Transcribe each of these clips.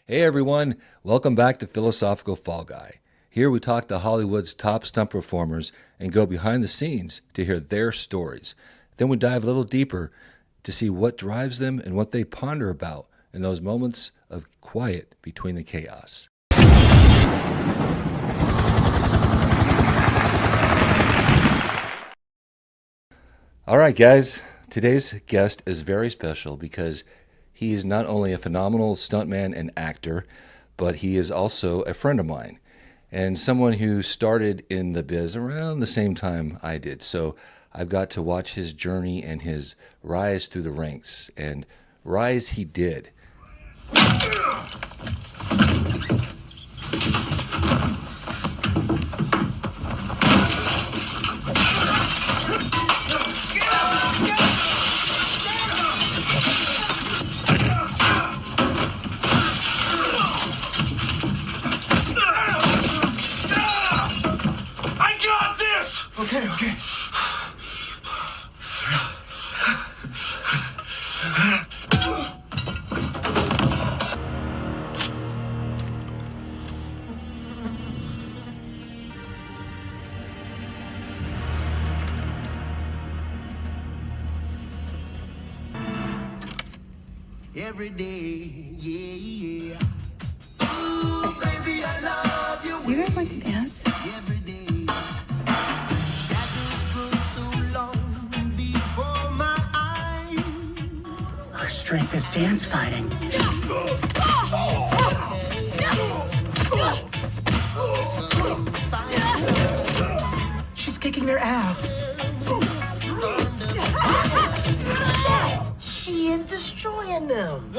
Hey everyone, welcome back to Philosophical Fall Guy. Here we talk to Hollywood's top stunt performers and go behind the scenes to hear their stories. Then we dive a little deeper to see what drives them and what they ponder about in those moments of quiet between the chaos. All right, guys, today's guest is very special because he is not only a phenomenal stuntman and actor, but he is also a friend of mine and someone who started in the biz around the same time I did. So I've got to watch his journey and his rise through the ranks, and rise he did. Okay. Every day, yeah. Ooh, baby, I love you. You guys like to dance? Every day. Shadows grow so long before my eyes. Her strength is dance fighting. She's kicking their ass. She is destroying them.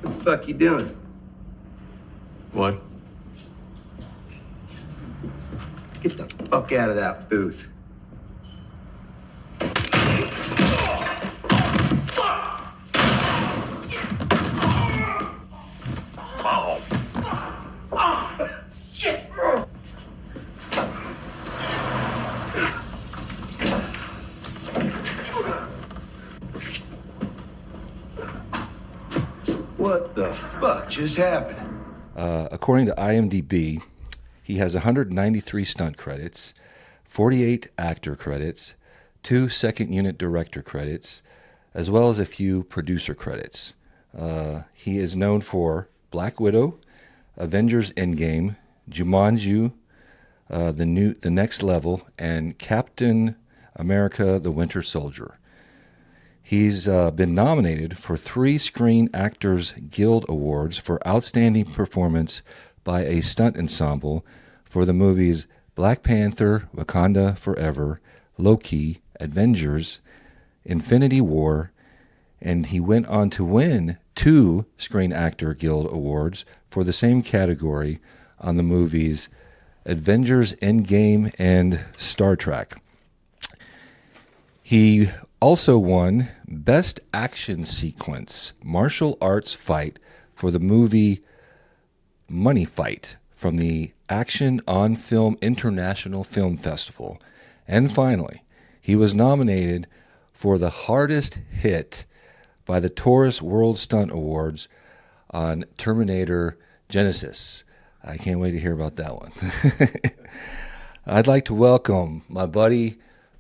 What the fuck you doing? What? Get the fuck out of that booth. Shit! What the fuck just happened? According to IMDb, he has 193 stunt credits, 48 actor credits, 2 second unit director credits, as well as a few producer credits. He is known for Black Widow, Avengers Endgame, Jumanji, The Next Level, and Captain America: The Winter Soldier. He's been nominated for 3 Screen Actors Guild Awards for Outstanding Performance by a Stunt Ensemble for the movies Black Panther, Wakanda Forever, Loki, Avengers, Infinity War, and he went on to win 2 Screen Actor Guild Awards for the same category on the movies Avengers Endgame and Star Trek. He also won Best Action Sequence Martial Arts Fight for the movie Money Fight from the Action on Film International Film Festival. And finally, he was nominated for the hardest hit by the Taurus World Stunt Awards on Terminator Genesis. I can't wait to hear about that one. I'd like to welcome my buddy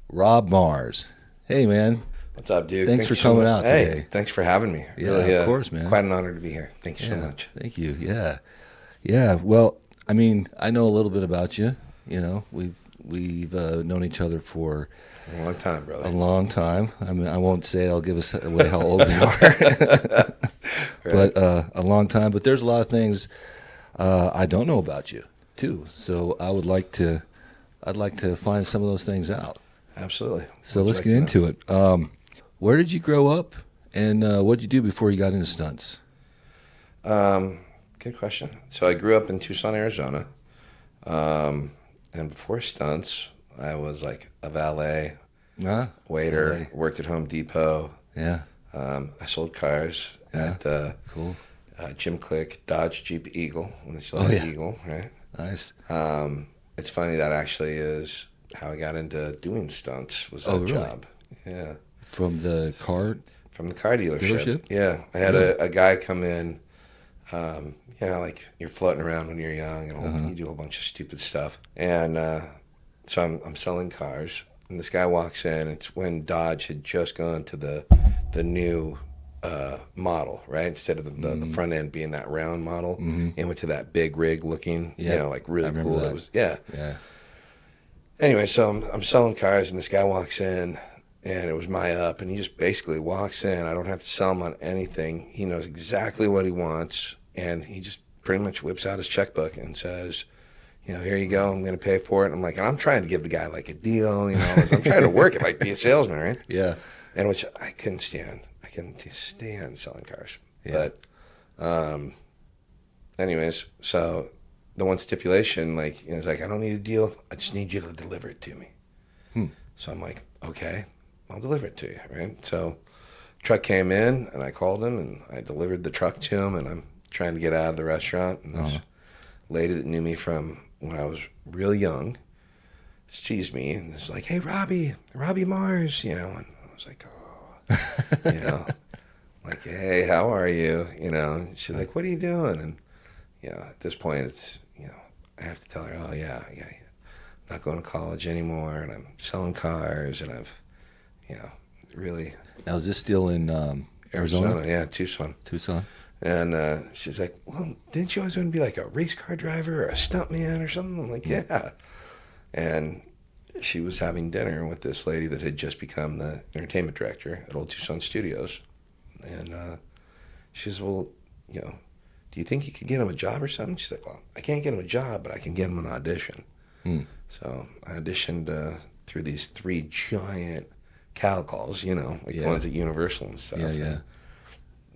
Rob Mars. Hey, man. What's up, dude? Thanks for coming out Hey, today. thanks for having me. Yeah, Really, of course, man. Quite an honor to be here. Thank you so much. Thank you. Yeah. Well, I mean, I know a little bit about you. You know, we've known each other for A long time, brother. a long time. I mean, I won't say I'll give us away how old we are, but a long time. But there's a lot of things I don't know about you too. So I'd like to find some of those things out. Absolutely. So What'd let's you get like to into it. Where did you grow up, and what did you do before you got into stunts? Good question. So I grew up in Tucson, Arizona, and before stunts, I was like a valet, waiter, LA. worked at Home Depot. Yeah. I sold cars at Cool. Jim Click, Dodge Jeep Eagle, when they still Oh, had yeah. Eagle, right? Nice. It's funny, that actually is how I got into doing stunts, was that Oh, really? job. Yeah. From the car. From the car dealership. Dealership? Yeah. I had a guy come in, you know, like you're floating around when you're young and you do a whole bunch of stupid stuff. And so I'm selling cars, and this guy walks in. It's when Dodge had just gone to the new model, right? Instead of the front end being that round model, it went to that big rig looking, you know, like really cool. that. It was, yeah. Yeah. Anyway, so I'm selling cars, and this guy walks in, and it was my up, and he just basically walks in. I don't have to sell him on anything. He knows exactly what he wants, and he just pretty much whips out his checkbook and says, you know, here you go, I'm going to pay for it. I'm like, and I'm trying to give the guy like a deal, you know, I'm trying to work it, like be a salesman, right? Yeah. And which I couldn't stand. I couldn't stand selling cars. Yeah. But anyways, so the one stipulation, like, you know, it's like, I don't need a deal. I just need you to deliver it to me. So I'm like, okay, I'll deliver it to you, right? So truck came in, and I called him, and I delivered the truck to him, and I'm trying to get out of the restaurant, and this lady that knew me from when I was real young sees me and is like, hey, Robbie Mars, you know, and I was like, oh, you know, like, hey, how are you? You know, and she's like, what are you doing? And, you know, at this point, it's, you know, I have to tell her, oh, yeah, I'm not going to college anymore, and I'm selling cars, and I've, you know, really. Now, is this still in Arizona? Yeah, Tucson. And she's like, well, didn't you always want to be like a race car driver or a stuntman or something? I'm like, yeah. And she was having dinner with this lady that had just become the entertainment director at Old Tucson Studios. And she says, well, you know, do you think you could get him a job or something? She's like, well, I can't get him a job, but I can get him an audition. So I auditioned through these 3 giant cal calls, you know, like the ones at Universal and stuff. Yeah.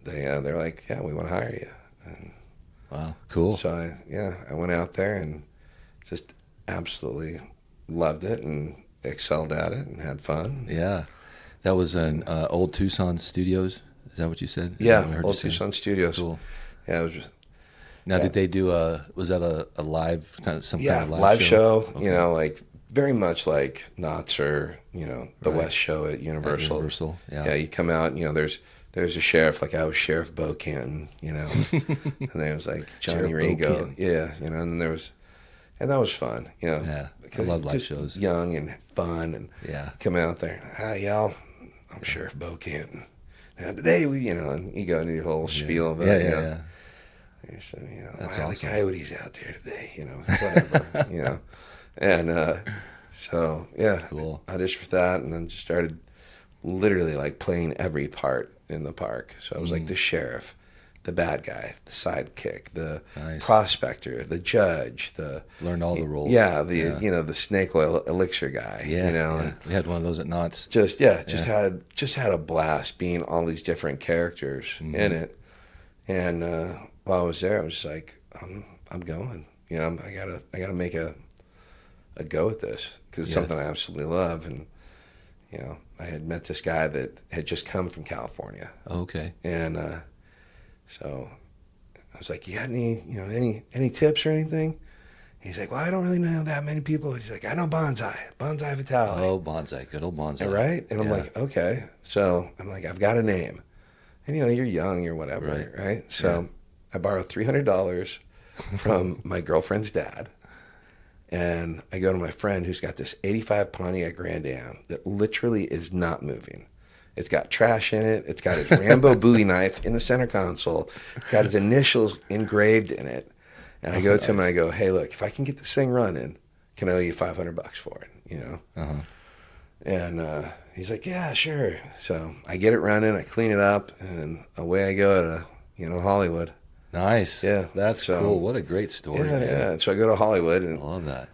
They're like, yeah, we want to hire you. And Wow, cool. so I went out there and just absolutely loved it and excelled at it and had fun. Yeah. That was an Old Tucson Studios. Is that what you said? Is that what I Yeah, heard Old you say? Tucson Studios. Cool. Yeah, it was just, Now, did they do was that a live, kind of some kind of live show. Okay. You know, like very much like Knott's or, you know, the West Show at Universal. Yeah. Yeah, you come out, you know, there's a sheriff, like I was Sheriff Bo Canton, you know, and there was like Johnny Sheriff Bo Ringo. Canton. Yeah, you know, and that was fun, you know. Yeah, I because love live just shows. Young and fun, and Yeah. come out there, hi y'all, I'm Sheriff Bo Canton. Now today we, you know, and you go into your whole spiel about, you know, so, you know, That's wow, awesome. the coyote's out there today, you know, whatever, you know, and so yeah, Cool. I auditioned for that, and then just started literally like playing every part in the park. So I was like the sheriff, the bad guy, the sidekick, the Nice. prospector, the judge, Learned all the roles. yeah, you know, the snake oil elixir guy, Yeah. you know, yeah. and We had one of those at Knott's. just had a blast being all these different characters Mm-hmm. in it. And while I was there, I was just like, I'm going, you know, I gotta make a go at this, because it's something I absolutely love. And you know, I had met this guy that had just come from California, Oh, okay. and so I was like, you got any tips or anything? He's like, well, I don't really know that many people. He's like, I know Bonsai Vitale. Oh, Bonsai. Good old Bonsai. Right? And I'm Yeah. like, okay. So I'm like, I've got a name. And, you know, you're young, you're whatever, right? So I borrowed $300 from my girlfriend's dad. And I go to my friend who's got this 85 Pontiac Grand Am that literally is not moving. It's got trash in it. It's got his Rambo Bowie knife in the center console. Got his initials engraved in it. And I go to him and I go, hey, look, if I can get this thing running, can I owe you $500 for it? You know? Uh-huh. And he's like, yeah, sure. So I get it running, I clean it up, and away I go to, you know, Hollywood. Nice. Yeah, That's so- cool. What a great story. Yeah, man. yeah. So I go to Hollywood, I and love that.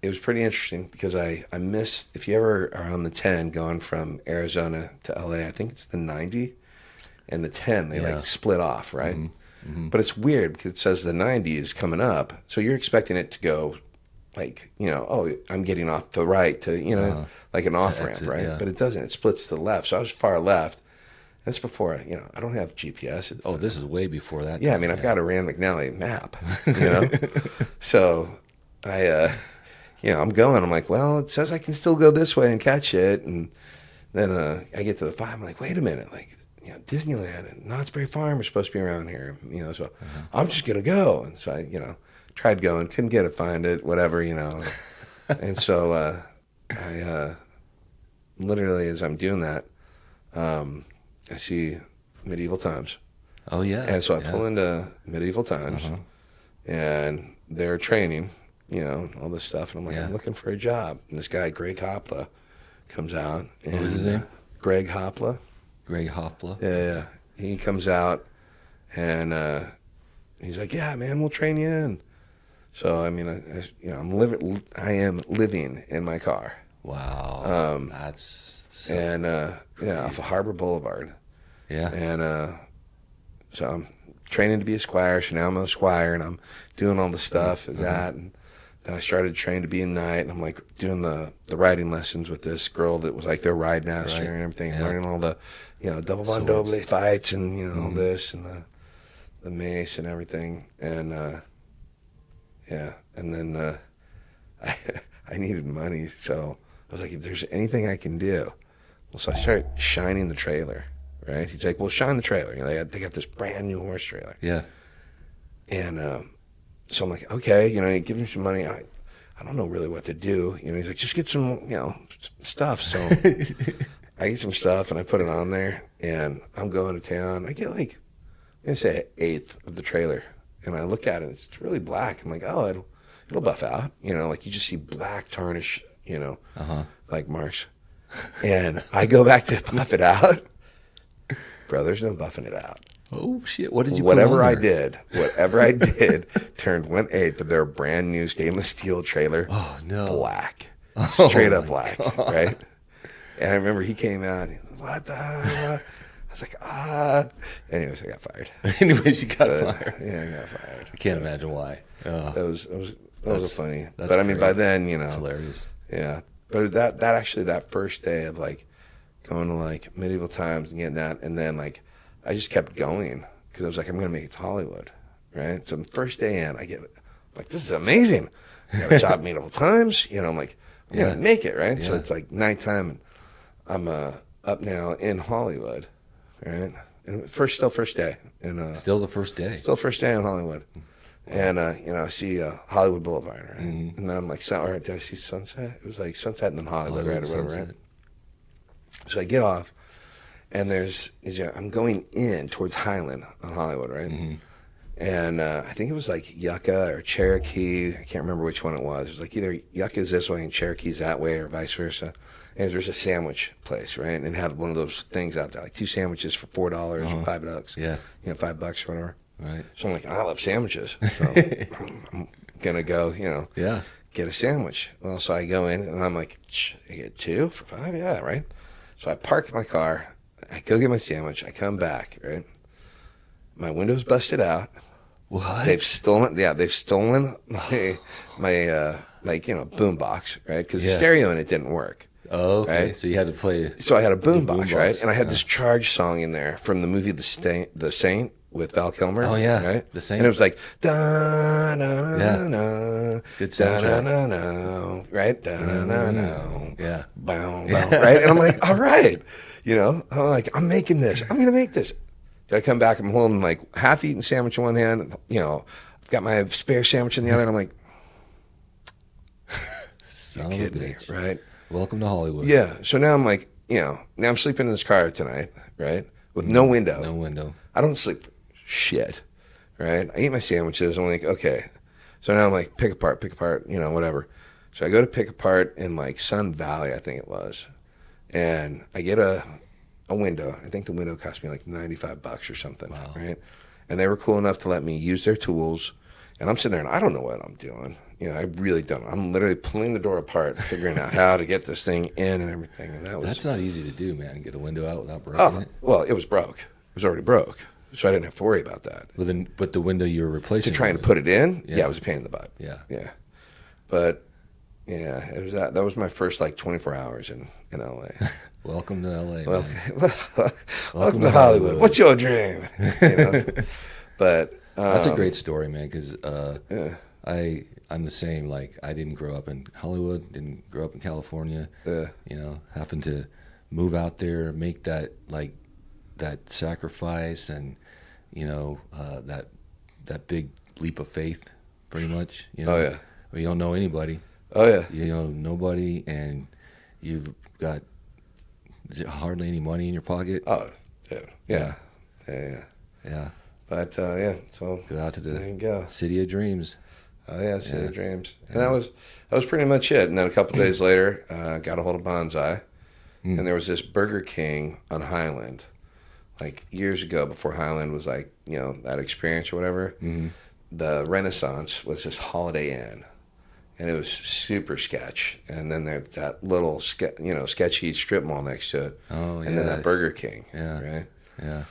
it was pretty interesting because I missed, if you ever are on the 10 going from Arizona to LA, I think it's the 90 and the 10, they Yeah. like split off, right? Mm-hmm. But it's weird because it says the 90 is coming up, so you're expecting it to go like, you know, oh, I'm getting off to the right to, you know, like an off ramp, exit, right? yeah. But it doesn't. It splits to the left. So I was far left. That's before, you know, I don't have GPS. Oh, this is way before that. Yeah, I time, mean, I've got a Rand McNally map, you know? So you know, I'm going. I'm like, well, it says I can still go this way and catch it. And then I get to the 5. I'm like, wait a minute. Like, you know, Disneyland and Knott's Berry Farm are supposed to be around here, you know, so I'm just going to go. And so I, you know, tried going, couldn't get it, find it, whatever, you know. And so I literally, as I'm doing that, I see Medieval Times. Oh, yeah. And so I pull into Medieval Times, and they're training, you know, all this stuff. And I'm like, I'm looking for a job. And this guy, Greg Hopla, comes out. And What was his name? Greg Hopla. Greg Hopla. Yeah. He comes out, and he's like, yeah, man, we'll train you in. So, I mean, you know, I am living in my car. Wow. That's so And, yeah, off of Harbor Boulevard. yeah. And so I'm training to be a squire. So now I'm a squire, and I'm doing all the stuff as that. And then I started training to be a knight. And I'm like doing the riding lessons with this girl that was like their ride master Right. and everything, Yeah. learning all the, you know, double von doble fights and, you know, all this and the mace and everything. And yeah, and then I needed money, so I was like, if there's anything I can do. Well, so I started shining the trailer, right? He's like, well, shine the trailer. You know, they got this brand new horse trailer. Yeah. And so I'm like, okay, you know, he gives me some money. I don't know really what to do. You know, he's like, just get some, you know, stuff. So I get some stuff and I put it on there, and I'm going to town. I get like, I'm gonna say 1/8 of the trailer, and I look at it, it's really black. I'm like, oh, it'll buff out. You know, like you just see black tarnish, you know, like marks. And I go back to buff it out. Bro, there's no buffing it out. Oh shit! What did you? Whatever put on I there? did, turned 1/8 of their brand new stainless steel trailer. Oh no! Black, straight up my black, God. right? And I remember he came out. He's like, what the? I was like, ah. Anyways, I got fired. Anyways, you got fired. Yeah, I got fired. I can't imagine why. That was a funny. that's But I mean, great. by then, you know, It's hilarious. yeah. But that actually, that first day of like going to like Medieval Times and getting that, and then like I just kept going because I was like, I'm gonna make it to Hollywood, right? So the first day in, I get like, this is amazing. I got a job at Medieval Times, you know. I'm like, I'm Yeah. gonna make it, right? So Yeah. it's like nighttime, and I'm up now in Hollywood, right? And first day, and Still the first day. still first day in Hollywood. And, you know, I see Hollywood Boulevard, right? And then I'm like, or did I see Sunset? It was like Sunset and then Hollywood, right? Or whatever, right? Sunset. So I get off, and I'm going in towards Highland on Hollywood, right? And I think it was like Yucca or Cherokee. I can't remember which one it was. It was like either Yucca's this way and Cherokee's that way or vice versa. And there's a sandwich place, right? And it had one of those things out there, like 2 sandwiches for $4 or $5. Yeah. You know, $5 or whatever. Right. So I'm like, I love sandwiches. So I'm going to go, you know, Yeah. get a sandwich. Well, so I go in, and I'm like, I get 2 for $5? Yeah, right? So I park my car. I go get my sandwich. I come back, right? My window's busted out. What? They've stolen my like, you know, boom box, right? Because the Yeah. stereo in it didn't work. Oh, okay. Right? So you had to play. So I had a boom boom box, box, right? And I had yeah. this Charge song in there from the movie The Saint with Val Kilmer. Oh, yeah. Right? The Saint. And it was like, da na na Yeah. na, Good da na soundtrack. na na, right? Da na na na. Yeah. Bow, bow, right? And I'm like, all right. You know, I'm like, I'm making this. I'm going to make this. Did I come back? I'm holding like half-eaten sandwich in one hand. You know, I've got my spare sandwich in the other. And I'm like, Son of a kidding me, bitch. right? Welcome to Hollywood. Yeah. So now I'm like, you know, now I'm sleeping in this car tonight, right? With no window. No window. I don't sleep shit, right? I eat my sandwiches. I'm like, okay. So now I'm like, pick apart, you know, whatever. So I go to pick apart in like Sun Valley, I think it was. And I get a window. I think the window cost me like $95 or something, right? And they were cool enough to let me use their tools. And I'm sitting there and I don't know what I'm doing. You know, I really don't. I'm literally pulling the door apart, figuring out how to get this thing in and everything. And that was That's not easy to do, man. Get a window out without breaking it. well, it was broke. It was already broke. So I didn't have to worry about that. But the window you were replacing. To trying to with- put it in, Yeah. it was a pain in the butt. Yeah. Yeah. But yeah, it was that was my first like 24 hours in LA. Welcome to LA, Well, man. welcome to Hollywood. What's your dream? You know? But That's a great story, man, because yeah. I'm the same. Like, I didn't grow up in Hollywood, didn't grow up in California. Yeah. You know, happened to move out there, make that sacrifice, and you know, that big leap of faith, pretty much. You know, Oh yeah. where you don't know anybody. Oh yeah. You know nobody, and you've got hardly any money in your pocket. Oh, dude. Yeah. Yeah. Yeah. But yeah, so Go out to there you the go. city of dreams. Oh yeah, City of Dreams, and that was pretty much it. And then a couple days later, got a hold of Bonsai, and there was this Burger King on Highland, like years ago before Highland was like, you know, that experience or whatever. Mm-hmm. The Renaissance was this Holiday Inn, and it was super sketch. And then there's that little sketchy strip mall next to it. Oh yeah. And then that Burger King. Yeah. Right. Yeah.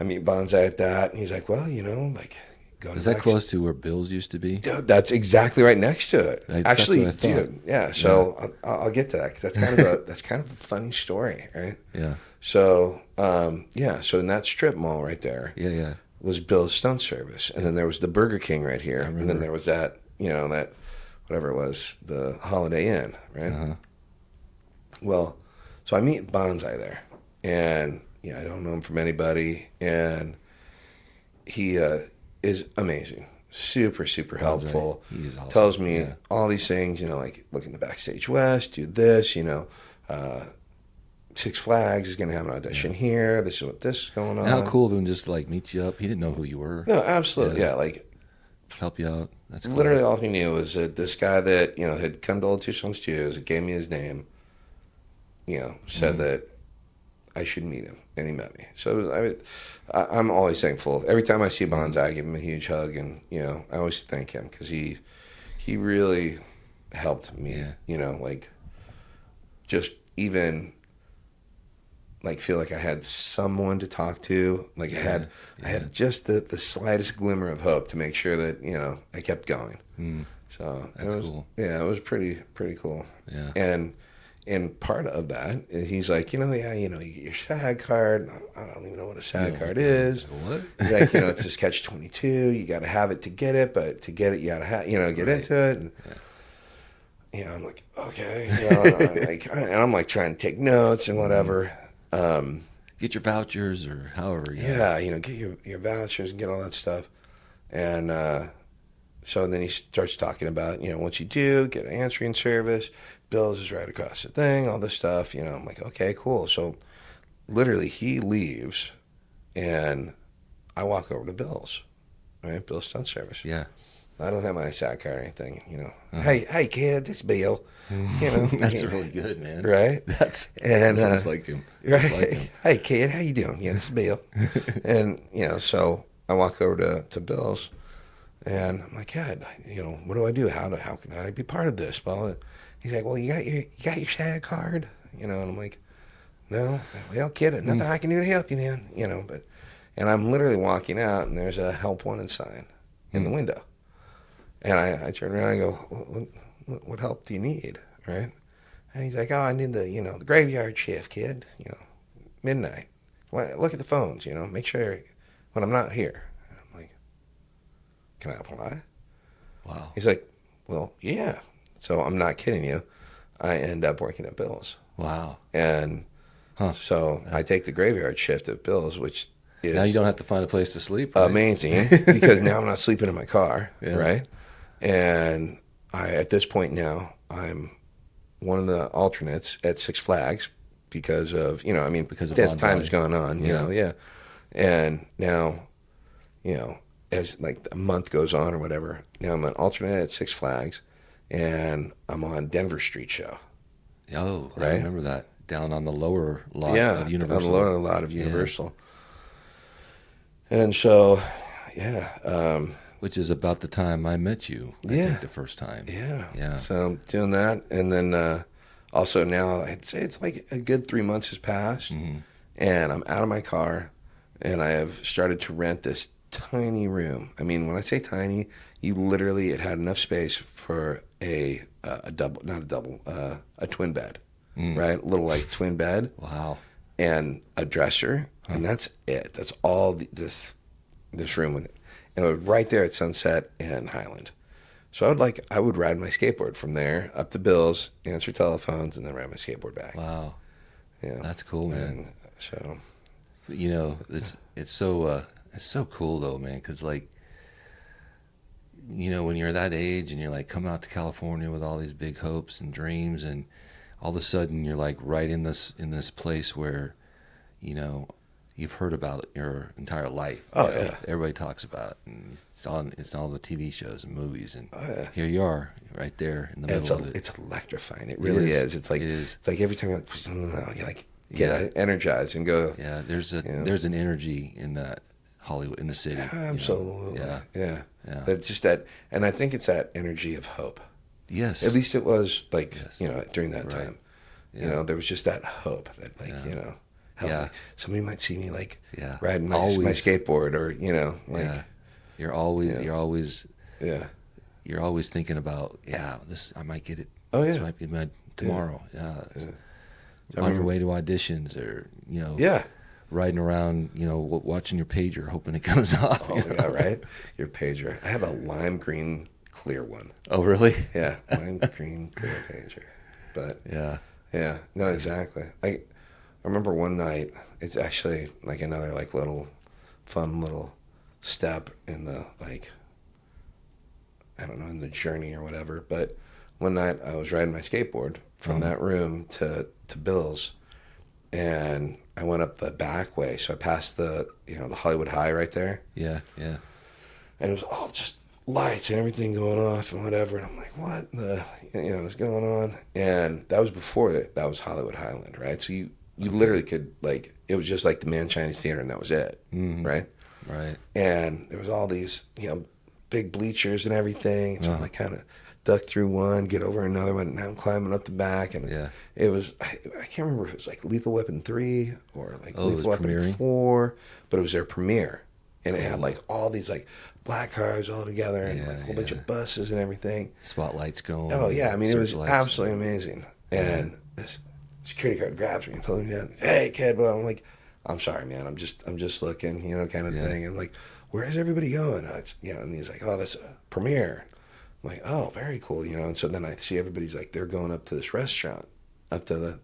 I meet Bonsai at that, and he's like, well, you know, like. Is that close to where Bill's used to be? Dude, that's exactly right next to it. Actually, that's what I thought. dude, yeah. So I'll get to that because that's kind of a funny story, right? Yeah. So so in that strip mall right there, Yeah. was Bill's stunt service, and then there was the Burger King right here, and then there was that that whatever it was, the Holiday Inn, right? Uh-huh. Well, so I meet Bonsai there, and I don't know him from anybody, and he is amazing, super helpful. Right. He's awesome. Tells me all these things, like look in the Backstage West, do this, Six Flags is going to have an audition here. This is what this is going on. And how cool of him just like meet you up. He didn't know who you were. No, absolutely, yeah. Like help you out. That's cool. literally all he knew was that this guy that had come to Old Tucson's Studios, gave me his name, said that I should meet him, and he met me. So I'm always thankful. Every time I see Bonsai, I give him a huge hug, and I always thank him because he really helped me. Like just even like feel like I had someone to talk to. Like I had just the slightest glimmer of hope to make sure that I kept going. So that's cool. Yeah, it was pretty cool. Yeah, and part of that, he's like, you get your SAG card. I don't even know what a SAG card is. What? He's like, it's this catch-22. You got to have it to get it, but to get it, you got to get into it. And, I'm like, okay. And I'm like trying to take notes and whatever. Get your vouchers or however. Get your vouchers and get all that stuff. And so then he starts talking about, once you do, get an answering service. Bill's is right across the thing, all this stuff. I'm like, okay, cool. So literally he leaves and I walk over to Bill's, right? Bill's stunt service. Yeah. I don't have my SAG card or anything, Hey kid, this is Bill. That's really good, man. Right? Sounds like him. Right? Like him. Hey kid, how you doing? Yeah, this is Bill. And, so I walk over to Bill's and I'm like, yeah, what do I do? How can I be part of this? Well, he's like, well, you got your SAG card? And I'm like, no, well, kid, nothing I can do to help you then, and I'm literally walking out and there's a help wanted sign in the window. And I turn around and go, what help do you need? Right? And he's like, oh, I need the graveyard shift, kid, midnight. Well, look at the phones, make sure when I'm not here. And I'm like, can I apply? Wow. He's like, well, yeah. So I'm not kidding you. I end up working at Bill's. Wow. And so I take the graveyard shift at Bill's, which is now you don't have to find a place to sleep. Right? amazing because now I'm not sleeping in my car, Yeah. right? And at this point now, I'm one of the alternates at Six Flags because of, Because of as Bonsai. time's gone on, Yeah. And now, as like a month goes on or whatever, now I'm an alternate at Six Flags. And I'm on Denver Street Show. Oh, Right? I remember that. Down on the lower lot Yeah, of Universal. on the lower lot of Universal. And so, Which is about the time I met you, I think, the first time. Yeah. So I'm doing that. And then also now, I'd say it's like a good 3 months has passed. Mm-hmm. And I'm out of my car. And I have started to rent this tiny room. I mean, when I say tiny, it had enough space for a double, not a double, a twin bed, right? A little like twin bed. Wow. And a dresser, and that's it. That's all this room with it. And it was right there at Sunset and Highland. So I would ride my skateboard from there up to Bill's, answer telephones, and then ride my skateboard back. Wow. Yeah, That's cool, man. And so, You know, it's so cool though, man, because like, you know, when you're that age and you're like coming out to California with all these big hopes and dreams, and all of a sudden you're like right in this place where, you know, you've heard about it your entire life. Oh, You know, yeah. everybody talks about it, and it's on all the TV shows and movies, and oh, yeah. here you are right there in the And middle of it. it's electrifying. It really is. It's like every time you like get energized and go. Yeah, there's an energy in that Hollywood, in the city. Absolutely. You know? Yeah. Yeah. But it's just that, and I think it's that energy of hope. Yes. At least it was like, Yes. you know, during that Right. time. Yeah. You know, there was just that hope that, like, Yeah. you know, hell, Yeah. like, somebody might see me like Yeah. riding my Always. skateboard, or, you know, like, Yeah. You're always yeah. you're always thinking about, I might get it. Oh, yeah. This might be my tomorrow. Yeah. I On your remember- way to auditions, or, you know, Yeah. riding around, you know, watching your pager, hoping it goes off. Oh, yeah, right? Your pager. I have a lime green clear one. Oh, really? Yeah. Lime green clear pager. But, Yeah. yeah. No, exactly. I remember one night, it's actually like another like little fun little step in the, like, I don't know, in the journey or whatever. But one night I was riding my skateboard from that room to Bill's, and I went up the back way. So I passed the Hollywood High right there. Yeah. Yeah. And it was all just lights and everything going off and whatever. And I'm like, what is going on? And that was before that was Hollywood Highland, right? So you literally could, like, it was just like the Man Chinese Theater, and that was it, right? Right. And there was all these, big bleachers and everything. So I like kind of duck through one, get over another one, and now I'm climbing up the back. And it was, I can't remember if it was like Lethal Weapon 3 or like Lethal Weapon premiering? 4, but it was their premiere. And it had like all these like black cars all together, and like a whole bunch of buses and everything. Spotlights going. Oh yeah, I mean, it was searchlights. absolutely amazing. And this security guard grabs me and pulls me down. Hey, kid, well, I'm like, I'm sorry, man. I'm just looking, kind of thing. And like, where's everybody going? And he's like, oh, that's a premiere. I'm like, oh, very cool, And so then I see everybody's like, they're going up to this restaurant, up to the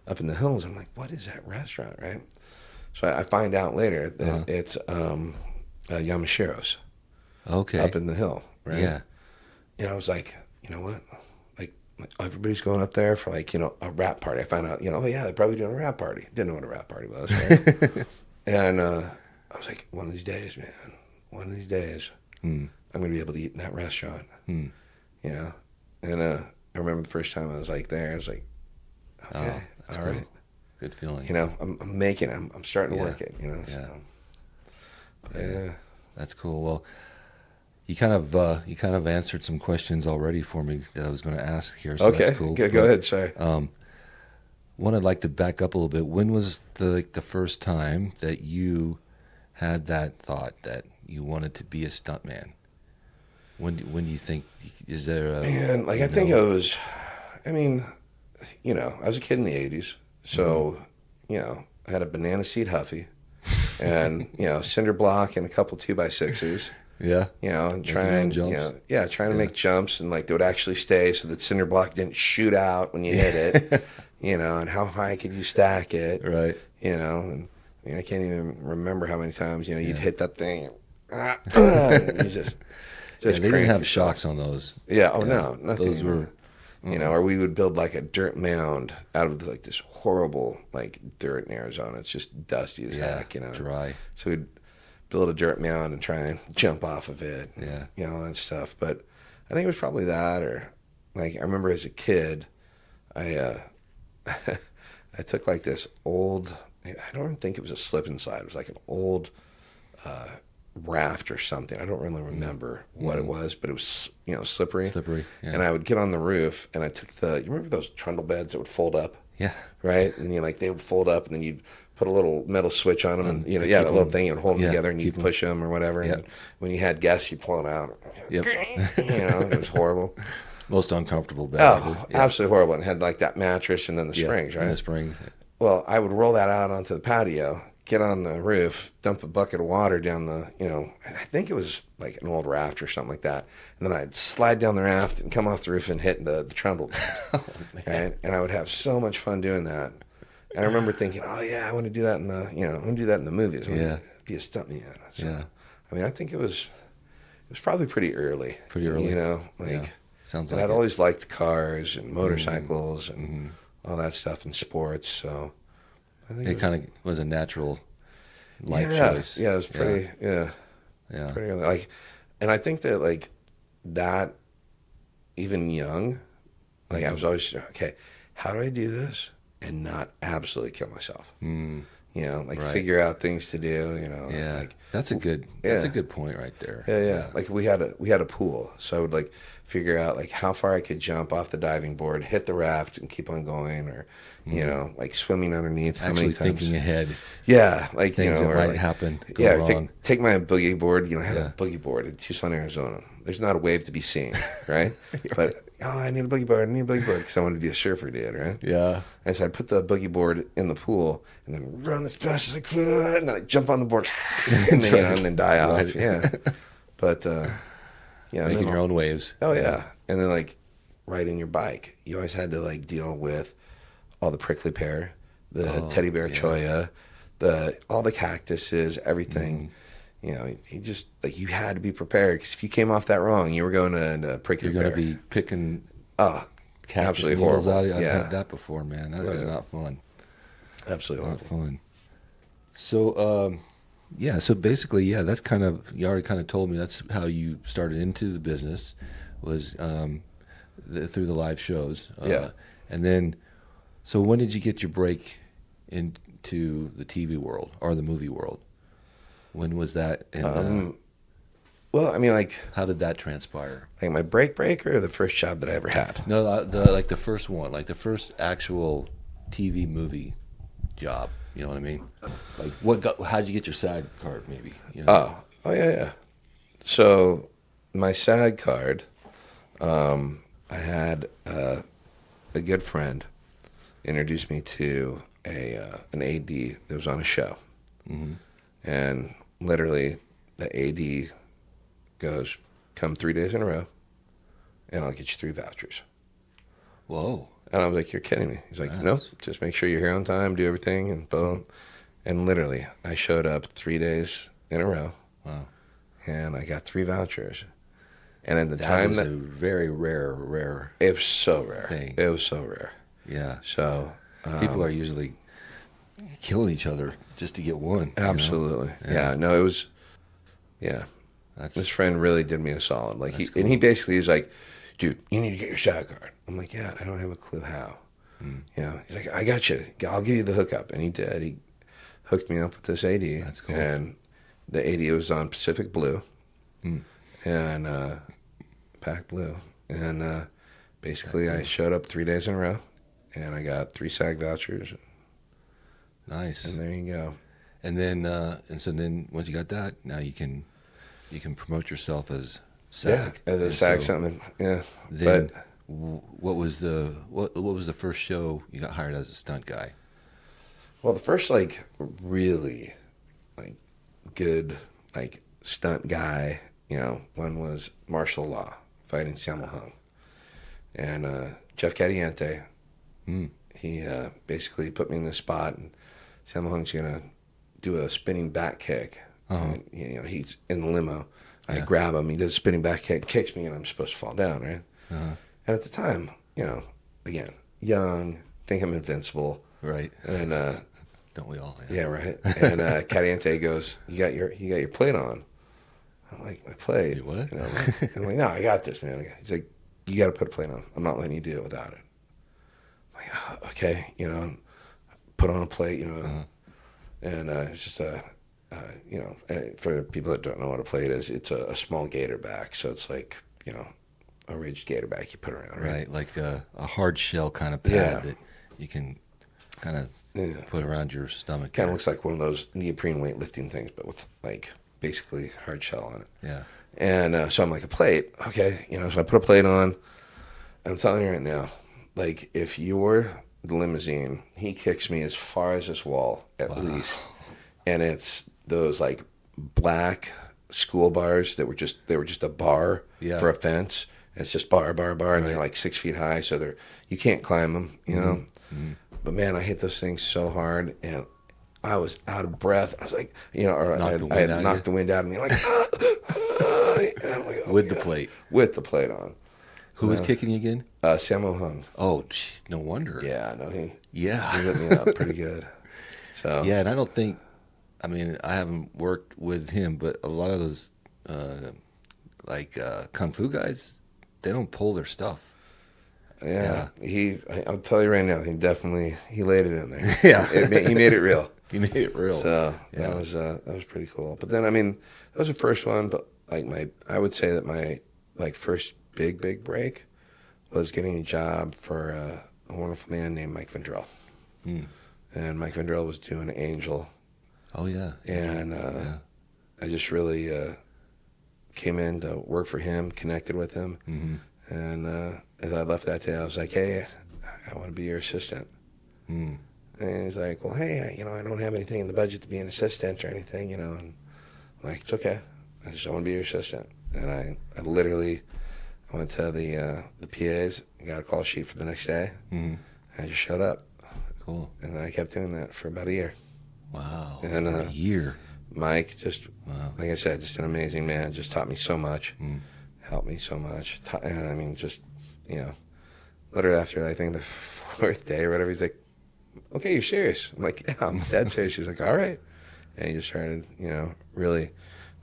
up in the hills. I'm like, what is that restaurant, right? So I find out later that it's Yamashiro's. Okay. Up in the hill, right? Yeah. And I was like, you know what? Like, everybody's going up there for like, a rap party. I found out, oh yeah, they're probably doing a rap party. Didn't know what a rap party was, right? And I was like, one of these days, man, I'm going to be able to eat in that restaurant. And I remember the first time I was like there, I was like, okay, that's all cool. right. Good feeling. I'm making it. I'm starting to work it, Yeah. So. But, yeah. That's cool. Well, you kind of answered some questions already for me that I was going to ask here. So Okay, that's cool. go ahead. Sorry. One, I'd like to back up a little bit. When was the first time that you had that thought that you wanted to be a stuntman? When do you think, is there a... Man, like, I think I was, I was a kid in the 80s. So, I had a banana seat Huffy and, cinder block and a couple 2x6s. Yeah. And Making your own jumps? trying to make jumps, and like they would actually stay so that cinder block didn't shoot out when you hit it, and how high could you stack it, Right. and I can't even remember how many times, you'd hit that thing, and you just They didn't crank have yourself. shocks on those. Yeah. Oh no, nothing. Those were, or we would build like a dirt mound out of like this horrible like dirt in Arizona. It's just dusty as heck, dry. So we'd build a dirt mound and try and jump off of it. Yeah. All that stuff. But I think it was probably that, or like I remember as a kid, I I took like this old, I don't even think it was a slip and slide. It was like an old raft or something. I don't really remember what it was, but it was, slippery. Slippery, yeah. And I would get on the roof, and I took you remember those trundle beds that would fold up? Yeah. Right? And they would fold up, and then you'd put a little metal switch on them, and to that keep little 'em- thing, you'd hold them yeah, together, and keep you'd 'em- push them or whatever. Yep. And when you had guests, you pull them out. Yep. It was horrible. Most uncomfortable bed. Oh, Yeah. absolutely horrible. And had like that mattress and then the Yeah, springs, right? in the springs. Well, I would roll that out onto the patio, get on the roof, dump a bucket of water down the, I think it was like an old raft or something like that. And then I'd slide down the raft and come off the roof and hit the trundle. Right? And I would have so much fun doing that. And I remember thinking, oh yeah, I want to do that in the, I want to do that in the movies. I want Yeah. to be a stuntman. So, Yeah. I mean, I think it was probably pretty early. Pretty early. Yeah. Sounds and like I'd it. always liked cars and motorcycles and all that stuff and sports. So I think It kind of was a natural life yeah, choice. Yeah, it was pretty. Yeah, Yeah. pretty early. Like, and I think that like that, even young, like I was always okay. How do I do this and not absolutely kill myself? Like Right. figure out things to do. Yeah. like That's a good point right there. yeah. Like we had a pool, so I would like figure out like how far I could jump off the diving board, hit the raft, and keep on going, or like swimming underneath. How Actually many times? thinking ahead. Yeah, like Things that or might like, happen, go yeah, wrong. take my boogie board. I had Yeah. a boogie board in Tucson, Arizona. There's not a wave to be seen, right? But I need a boogie board. I need a boogie board because I wanted to be a surfer dude, right? Yeah. And so I put the boogie board in the pool and then run as fast as I could, and then I jump on the board and then, and then die off. Right. Yeah, but Making your own waves. Oh yeah, and then like riding your bike, you always had to like deal with all the prickly pear, the teddy bear cholla, all the cactuses, everything. You just like you had to be prepared because if you came off that wrong, you were going to prickly You're pear. going to be picking cactus absolutely needles horrible. out. I've Yeah, had that before, man. That is not fun. absolutely Not horrible. fun. So, so basically, that's kind of, you already kind of told me that's how you started into the business was through the live shows. Yeah. And then, so when did you get your break into the TV world or the movie world? When was that? And Well, I mean, like how did that transpire? my break or the first job that I ever had. No, the first one, like the first actual TV movie job. You know what I mean? Like how'd you get your SAG card? Maybe. Oh yeah. So my SAG card, I had a good friend introduced me to an AD that was on a show, and literally the AD goes, "Come 3 days in a row, and I'll get you 3 vouchers." Whoa. And I was like, "You're kidding me." He's like, Nice. "Nope, just make sure you're here on time, do everything," and boom. And literally, I showed up 3 days in a row. Wow. And I got 3 vouchers. And at the That time, is a very rare. it was so rare. thing. It was so rare. Yeah. So People are usually killing each other just to get one. you know? absolutely, yeah. No, it was, yeah. That's This friend really did me a solid. Like That's and he basically is like, "Dude, you need to get your SAG card." I'm like, "Yeah, I don't have a clue how." He's like, "I got you. I'll give you the hookup," and he did. He hooked me up with this AD. That's cool. And the AD was on Pacific Blue, and Pac Blue, and basically I showed up 3 days in a row, and I got 3 SAG vouchers, nice. and there you go. And then so then once you got that, now you can promote yourself as SAG. Yeah, as a And SAG so something. Yeah, Then but what was the first show you got hired as a stunt guy? well, the first like really like good like stunt guy, one was martial law fighting Sammo Hung, and Jeff Cadiente. He basically put me in this spot, and Sammo Hung's gonna do a spinning back kick. And, he's in the limo. I grab him. He does a spinning back kick, kicks me, and I'm supposed to fall down, right? And at the time, again, young, think I'm invincible, Right. and Don't we all? yeah, right. And Cadiente goes, "You got your plate on." I'm like, "My plate? You what? I'm like, "No, I got this, man." He's like, "You got to put a plate on. I'm not letting you do it without it." I'm like, "Oh, okay," put on a plate, and it's just and for people that don't know what a plate is, it's a small gator back, so it's like a ridged gator back you put around, right? Right, like a hard shell kind of pad Yeah. that you can kind of put around your stomach. Kind of there. looks like one of those neoprene weightlifting things, but with like basically hard shell on it. Yeah. And so I'm like, a plate, okay. So I put a plate on. I'm telling you right now, like if you're the limousine, he kicks me as far as this wall at least, and it's those like black school bars that were just a bar for a fence. And it's just bar, and they're like 6 feet high, so you can't climb them, Mm-hmm. But man, I hit those things so hard, and I was out of breath. I was like, or I had knocked the wind out of me, like, I'm like, With the plate. With the plate on. Who was kicking you again? Sammo Hung. Oh, gee, no wonder. Yeah, no, he Yeah. lit me up pretty good. So Yeah, and I don't think, I haven't worked with him, but a lot of those, Kung Fu guys, they don't pull their stuff. yeah. I'll tell you right now, he laid it in there. Yeah. He made it real. He made it real. So that was pretty cool. But then, that was the first one, but I would say that my first big break was getting a job for a wonderful man named Mike Vendrell. And Mike Vendrell was doing Angel. Oh, yeah. And I just really came in to work for him, connected with him. Mm-hmm. And as I left that day, I was like, hey, I want to be your assistant. And he's like, well, hey, I don't have anything in the budget to be an assistant or anything, And I'm like, it's okay. I just want to be your assistant. And I literally went to the PAs, got a call sheet for the next day, and I just showed up. Cool. And then I kept doing that for about a year. Wow. And a year. Mike, like I said, just an amazing man. Just taught me so much, helped me so much. And literally after I think the 4th day or whatever, he's like, okay, you're serious? I'm like, yeah, I'm dead serious. He's like, all right. And he just started, really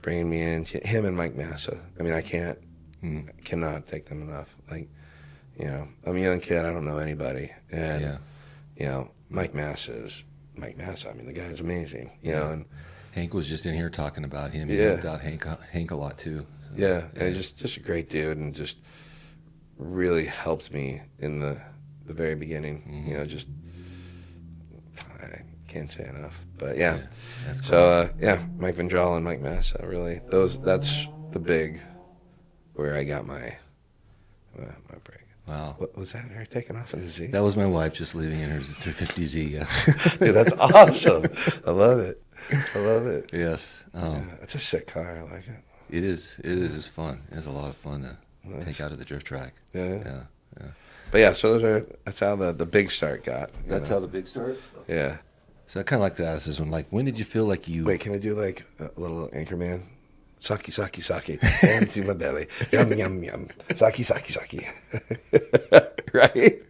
bringing me in. Him and Mike Massa. I cannot thank them enough. Like, I'm a young kid. I don't know anybody. And, Mike Massa is Mike Massa. The guy is amazing, and Hank was just in here talking about him. He helped out Hank a lot, too. So, yeah, and just a great dude, and just really helped me in the very beginning. Just I can't say enough, but yeah. That's cool. So Mike Vendrell and Mike Massa, really that's the big where I got my break. Wow. What was that? Her taking off in the Z? That was my wife just leaving in her 350Z. Yeah. Dude, that's awesome. I love it. Yes. Yeah, it's a sick car. I like it. It is. It's fun. It's a lot of fun to take out of the drift track. Yeah. But yeah, so that's how the big start got. That's how the big start? Yeah. So I kind of like to ask this one. Like, when did you feel like you... Wait, can I do like a little Anchorman? Sake. And see my belly. Yum, yum, yum. Sake. Right?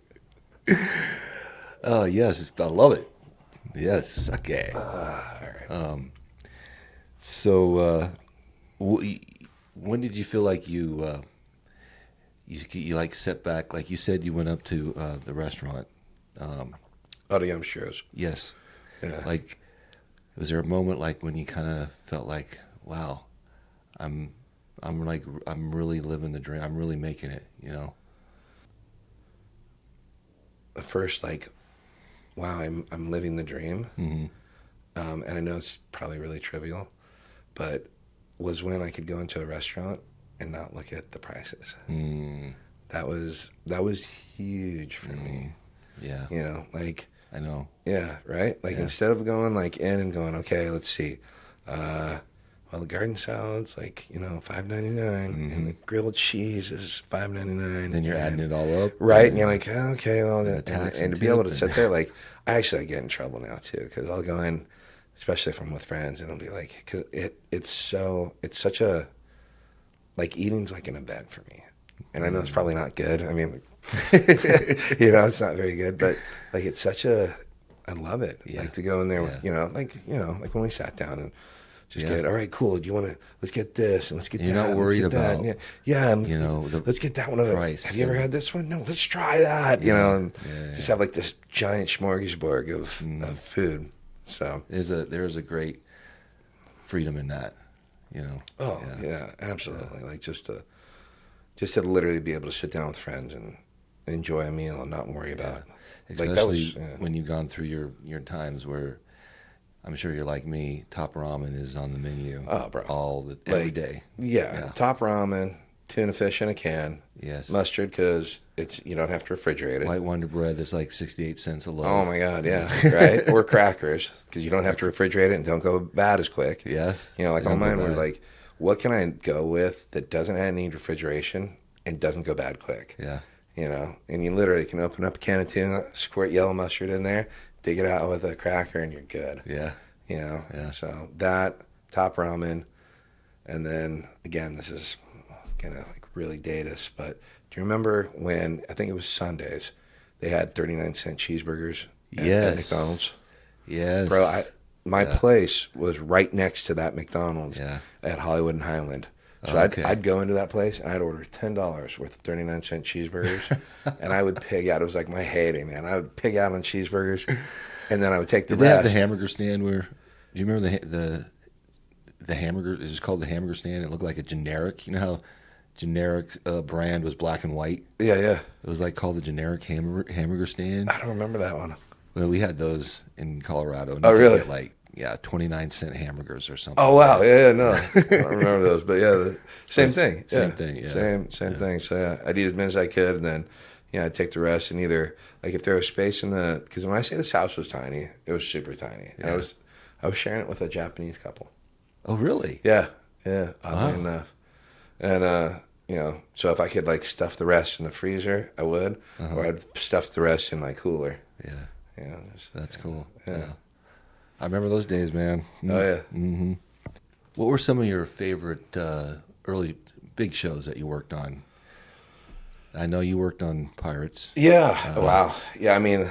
Oh, yes. I love it. Yes, sake. All right. So, when did you feel like you like set back? Like you said, you went up to the restaurant. Yum Churros. Yes. Yeah. Like, was there a moment like when you kind of felt like, wow, I'm really living the dream. I'm really making it, The first, wow, I'm living the dream. Mm-hmm. And I know it's probably really trivial, but was when I could go into a restaurant and not look at the prices. That was huge for me. Yeah. I know. Yeah, right? Instead of going in and going, okay, let's see. Well, the garden salad's $5.99, and the grilled cheese is $5.99. Then you're adding it all up. Right, and you're like, oh, okay, well, and to be able to sit there, I actually get in trouble now, too, because I'll go in, especially if I'm with friends, and I'll be like, because it's such a, eating's like an event for me. And I know it's probably not good. It's not very good, but, it's such a, I love it. Yeah. To go in there with, when we sat down and just get, all right, cool, do you want to, let's get this, and let's get that. You're not worried about, and let's get that one. Price. Have you ever had this one? No, let's try that, and just have this giant smorgasbord of food. So there is a great freedom in that, Oh, yeah absolutely. Just to literally be able to sit down with friends and enjoy a meal and not worry about. Especially Like that was when you've gone through your times where I'm sure you're like me. Top ramen is on the menu. Oh, bro. Every day. Yeah, top ramen, tuna fish in a can. Yes. Mustard because you don't have to refrigerate it. White Wonder bread that's like 68 cents a loaf. Oh my God, yeah, right. Or crackers because you don't have to refrigerate it and don't go bad as quick. Yeah. You know, like Don't on go mine, we're bad. like, what can I go with that doesn't need refrigeration and doesn't go bad quick? Yeah. You know, and you literally can open up a can of tuna, squirt yellow mustard in there, dig it out with a cracker, and you're good. Yeah. You know, Yeah. so that top ramen, and then again, this is gonna like really date us, but do you remember when I think it was Sundays, they had 39-cent cheeseburgers at McDonald's? Yes. Bro, my place was right next to that McDonald's Yeah. at Hollywood and Highland. So Okay. I'd go into that place and I'd order $10 worth of 39-cent cheeseburgers, and I would pig out. It was like my heyday, man. I would pig out on cheeseburgers, and then I would take the Did they have rest. the hamburger stand where? Do you remember the hamburger? It's just called the hamburger stand. It looked like a generic. You know how generic brand was black and white. Yeah, yeah. It was like called the generic hamburger stand. I don't remember that one. Well, we had those in Colorado. And Oh, you could really? Get like 29-cent hamburgers or something. Oh wow, yeah, no, I don't remember those, but yeah, the same thing, Same thing, yeah. same thing. So yeah, I'd eat as many as I could, and then I'd take the rest, and either like if there was space in the, because when I say this house was tiny, it was super tiny. And Yeah. I was sharing it with a Japanese couple. Oh, really? Yeah, oddly Wow. enough, and so if I could like stuff the rest in the freezer, I would, or I'd stuff the rest in my cooler. Yeah. Yeah, That's cool. Yeah. I remember those days, man. Oh yeah. Mm-hmm. What were some of your favorite early big shows that you worked on? I know you worked on Pirates. Yeah. Wow. Yeah. I mean,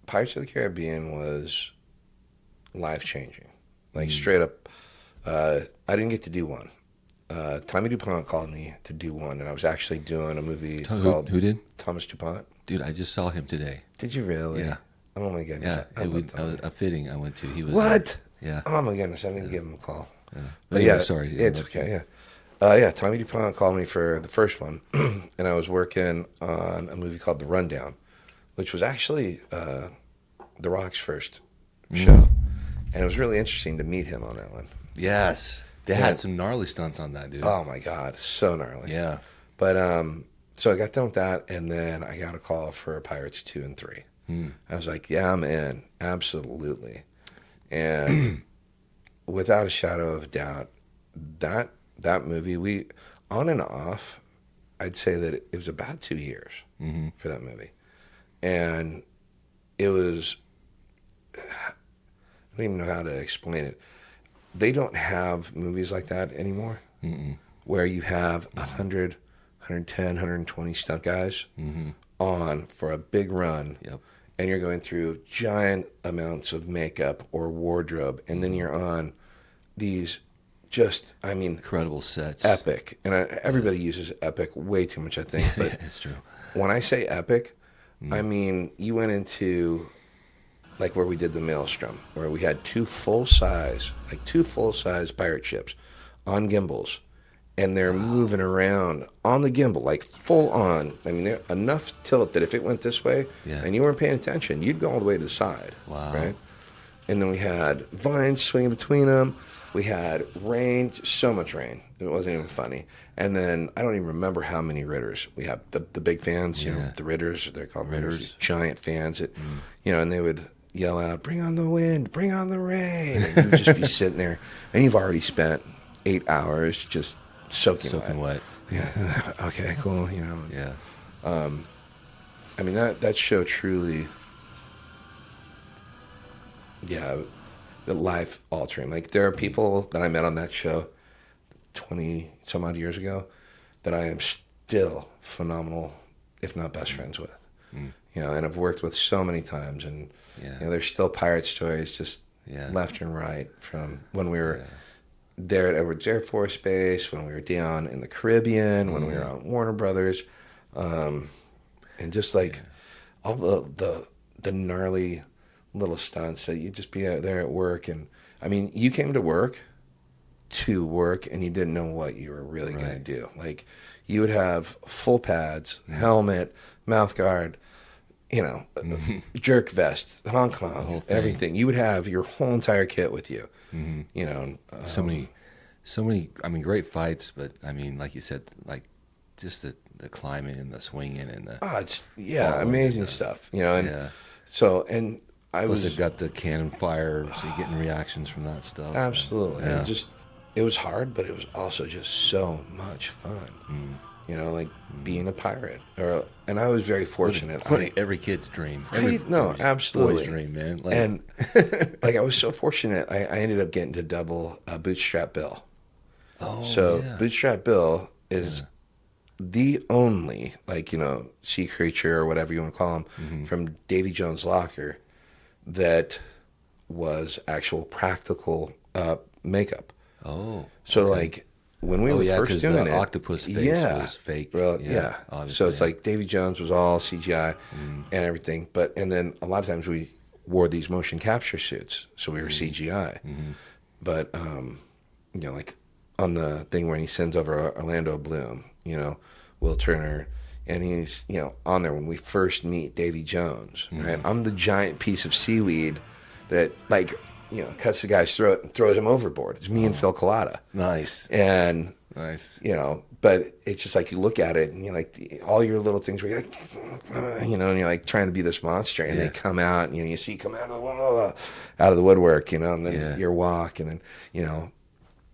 Pirates of the Caribbean was life changing. Like straight up. I didn't get to do one. Tommy DuPont called me to do one, and I was actually doing a movie called Who did? Thomas DuPont. Dude, I just saw him today. Did you really? Yeah. Oh my goodness. Yeah, I love was Tommy. a fitting I went to. He was What? Yeah. Oh my goodness. I didn't give him a call. Yeah. But anyway, yeah, sorry. it's okay. Yeah. Tommy DuPont called me for the first one, and I was working on a movie called The Rundown, which was actually The Rock's first show, and it was really interesting to meet him on that one. Yes. They Yeah. had some gnarly stunts on that, dude. Oh my God, so gnarly. Yeah. But so I got done with that, and then I got a call for Pirates 2 and 3. I was like, yeah, I'm in, absolutely. And without a shadow of a doubt, that movie, we on and off, I'd say that it was about 2 years for that movie, and it was, I don't even know how to explain it. They don't have movies like that anymore, where you have 100, 110, 120 stunt guys on for a big run. Yep. And you're going through giant amounts of makeup or wardrobe, and then you're on these just, I mean, Incredible sets. epic. And everybody uses epic way too much, I think. But Yeah, it's true. when I say epic, I mean, you went into like where we did the Maelstrom, where we had two full-size pirate ships on gimbals, and they're moving around on the gimbal, like full on. I mean, they're enough tilt that if it went this way Yeah. and you weren't paying attention, you'd go all the way to the side. Wow. Right? And then we had vines swinging between them. We had rain, so much rain. It wasn't even funny. And then I don't even remember how many Ritters. We have the big fans, you know, Yeah. the Ritters, they're called Ritters, Ritters. giant fans that, and they would yell out, "Bring on the wind, bring on the rain." And you would just be sitting there, and you've already spent 8 hours just soaking wet. Yeah. Okay, cool. Yeah. I mean, that show truly, yeah, the life altering. Like, there are people that I met on that show 20 some odd years ago that I am still phenomenal, if not best friends with. And I've worked with so many times, and Yeah. there's still pirate stories just Yeah. left and right from when we were there at Edwards Air Force Base, when we were down in the Caribbean, when we were on Warner Brothers, and just like all the gnarly little stunts that you just be out there at work. And I mean, you came to work to work and you didn't know what you were really going to do. Like, you would have full pads, helmet, mouth guard, you know, jerk vest, honk honk, everything. You would have your whole entire kit with you. You know, so many. I mean, great fights, but I mean, like you said, like just the climbing and the swinging and the it's amazing stuff. You know, and so and I plus was they've got the cannon fire, so you're getting reactions from that stuff. absolutely. Yeah. And it was hard, but it was also just so much fun. You know, like being a pirate, and I was very fortunate. Every kid's dream. Absolutely, boy's dream, man. Like, and like I was so fortunate. I ended up getting to double Bootstrap Bill. Bootstrap Bill is the only, like, you know, sea creature or whatever you want to call him from Davy Jones' locker that was actual practical makeup. Like. When we were first doing the octopus face was fake. Well, obviously, so it's like Davy Jones was all CGI and everything. And then a lot of times we wore these motion capture suits, so we were CGI. But, you know, like on the thing when he sends over Orlando Bloom, you know, Will Turner, and he's, you know, on there when we first meet Davy Jones, right? I'm the giant piece of seaweed that, like, you know, cuts the guy's throat and throws him overboard. It's me and Phil Collada. Nice. And, you know, but it's just like you look at it and you're like, all your little things where you're like, you know, and you're like trying to be this monster, and they come out, and, you know, you see come out of the woodwork, you know, and then your walk, and then, you know,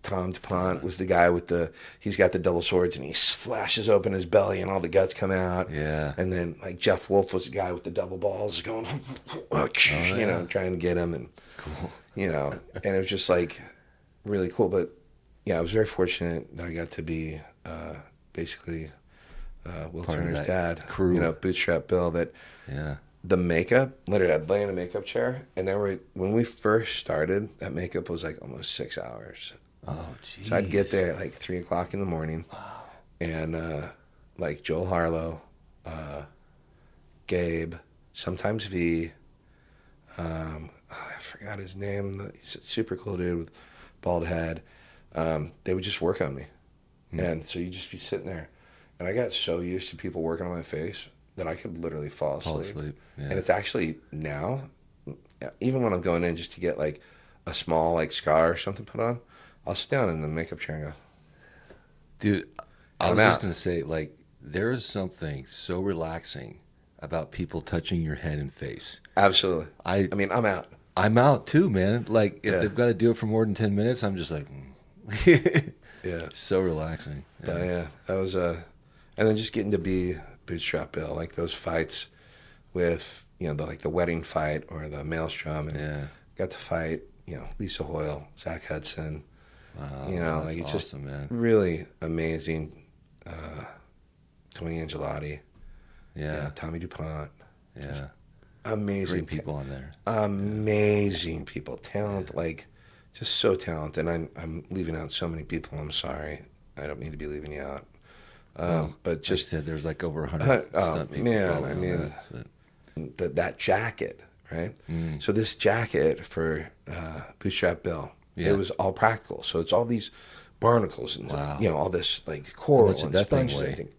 Tom DuPont was the guy with he's got the double swords, and he slashes open his belly and all the guts come out. Yeah. And then, like, Jeff Wolf was the guy with the double balls going, you know, trying to get him. And, you know, and it was just like really cool. But yeah, I was very fortunate that I got to be basically Will Turner's dad, crew. You know, Bootstrap Bill. The makeup, literally, I'd lay in a makeup chair, and when we first started, that makeup was like almost 6 hours. Oh, geez. So I'd get there at like 3 o'clock in the morning, and like Joel Harlow, Gabe, sometimes V, I forgot his name. He's a super cool dude with bald head. They would just work on me, and so you'd just be sitting there, and I got so used to people working on my face that I could literally fall asleep. And it's actually now, even when I'm going in just to get like a small like scar or something put on, I'll sit down in the makeup chair and go, dude, I was just going to say, like, there is something so relaxing about people touching your head and face. Absolutely. I mean, I'm out. I'm out too, man. Like, if they've got to do it for more than 10 minutes, I'm just like, so relaxing. But that was and then just getting to be Bootstrap Bill, like those fights with, you know, the wedding fight or the Maelstrom, and got to fight, you know, Lisa Hoyle, Zach Hudson. Wow, you know, like it's awesome, just man. Really amazing. Tony Angelotti, Tommy DuPont, amazing great people on there, amazing people, talent, like just so talented. And I'm leaving out so many people. I'm sorry, I don't mean to be leaving you out. But just like I said, there's like over 100 stunt people. Man, I mean, that jacket, right? So this jacket for Bootstrap Bill, it was all practical. So it's all these barnacles and you know, all this like coral and sponges and everything.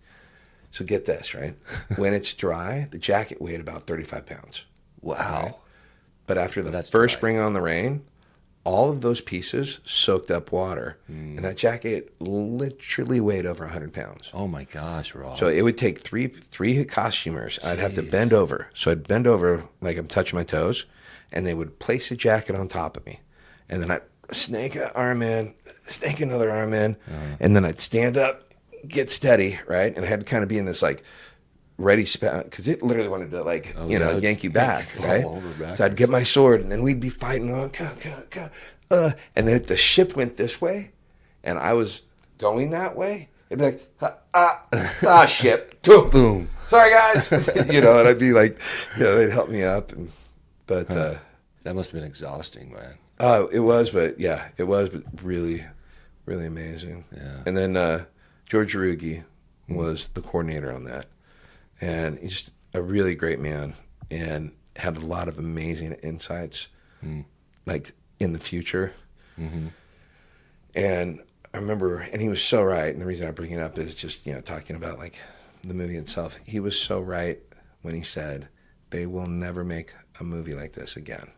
So get this, right? When it's dry, the jacket weighed about 35 pounds. Wow. Right? But after the first bring on the rain, all of those pieces soaked up water, and that jacket literally weighed over 100 pounds. Oh my gosh, Rob! So it would take three costumers. I'd have to bend over. So I'd bend over like I'm touching my toes, and they would place a jacket on top of me, and then I'd snake an arm in, snake another arm in, and then I'd stand up, get steady, right, and I had to kind of be in this like ready spot, because it literally wanted to like yank you back, right? So I'd get my sword, and then we'd be fighting, and then if the ship went this way, and I was going that way, it'd be like ship, boom, sorry guys, you know, and I'd be like, you know, they'd help me up, but that must have been exhausting, man. It was, but really, really amazing. Yeah. And then George Rugi was the coordinator on that. And he's just a really great man and had a lot of amazing insights, like in the future. And I remember, and he was so right. And the reason I bring it up is just, talking about like the movie itself. He was so right when he said, they will never make a movie like this again.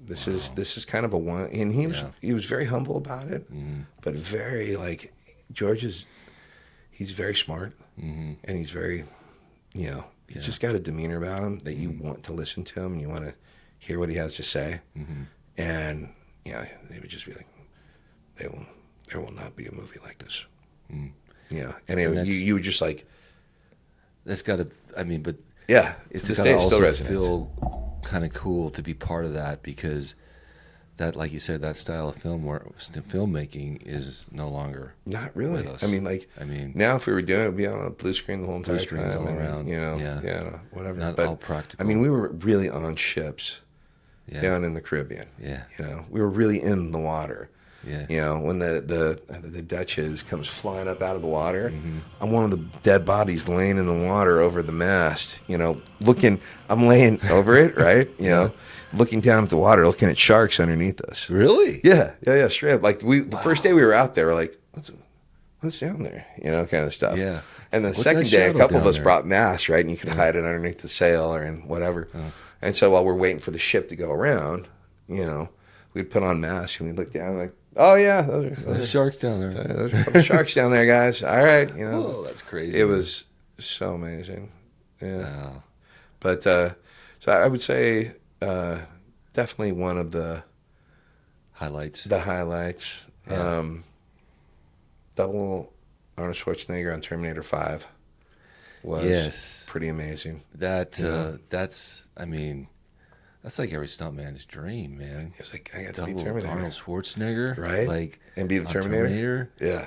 This is kind of a one, and he was very humble about it, but very like he's very smart, and he's very, he's just got a demeanor about him that you want to listen to him and you want to hear what he has to say, and they would just be like, there will not be a movie like this, and you would just like, that's got to, I mean, but it's got to also feel kind of cool to be part of that, because that, like you said, that style of filmmaking is no longer not really. with us. I mean, now if we were doing it, it'd be on a blue screen the whole entire time, all around, whatever. Not but all practical. I mean, we were really on ships down in the Caribbean. We were really in the water. When the Duchess comes flying up out of the water, I'm one of the dead bodies laying in the water over the mast, I'm laying over it, right? Looking down at the water, looking at sharks underneath us. Really? Yeah, straight up. Like the first day we were out there, we're like, what's down there? Kind of stuff. Yeah. And the What's second that day, a shadow couple of down us there? brought masks, right? And you could hide it underneath the sail or in whatever. And so while we're waiting for the ship to go around, we'd put on masks and we'd look down like, oh yeah, those There's sharks down there. there's a couple sharks down there, guys. All right, Oh, that's crazy. It was so amazing. Yeah. Wow. But so I would say definitely one of the Highlights. highlights. Yeah. Double Arnold Schwarzenegger on Terminator 5 was pretty amazing. That's, I mean, that's like every stuntman's dream, man. It was like, I got to be Double Terminator. Arnold Schwarzenegger, Right? Like, And be the on Terminator? Yeah.